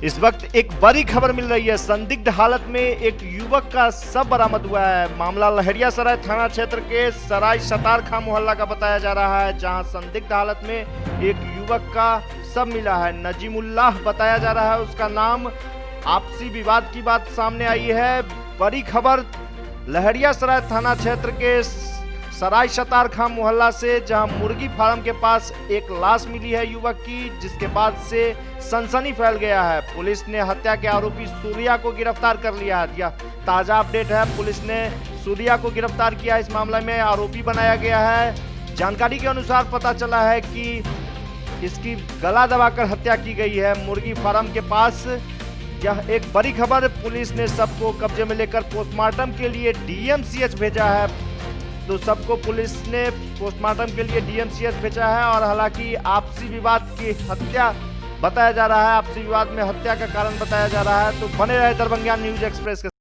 इस वक्त एक बड़ी खबर मिल रही है। संदिग्ध हालत में एक युवक का शव बरामद हुआ है। मामला लहरियासराय थाना क्षेत्र के सराय सतार खां मोहल्ला का बताया जा रहा है, जहां संदिग्ध हालत में एक युवक का शव मिला है। नजीमुल्लाह बताया जा रहा है उसका नाम। आपसी विवाद की बात सामने आई है। बड़ी खबर लहरियासराय थाना क्षेत्र के सराय सतार खां मोहल्ला से, जहां मुर्गी फार्म के पास एक लाश मिली है युवक की, जिसके बाद से सनसनी फैल गया है। पुलिस ने हत्या के आरोपी सूर्या को गिरफ्तार कर लिया है। यह ताजा अपडेट है। पुलिस ने सूर्या को गिरफ्तार किया। इस मामले में आरोपी बनाया गया है। जानकारी के अनुसार पता चला है कि इसकी गला दबाकर हत्या की गई है मुर्गी फार्म के पास। यह एक बड़ी खबर। पुलिस ने सबको कब्जे में लेकर पोस्टमार्टम के लिए डीएमसीएच भेजा है। तो सबको पुलिस ने पोस्टमार्टम के लिए डीएमसीएच भेजा है। और हालांकि आपसी विवाद की हत्या बताया जा रहा है, आपसी विवाद में हत्या का कारण बताया जा रहा है। तो बने रहे दरभंगा न्यूज एक्सप्रेस के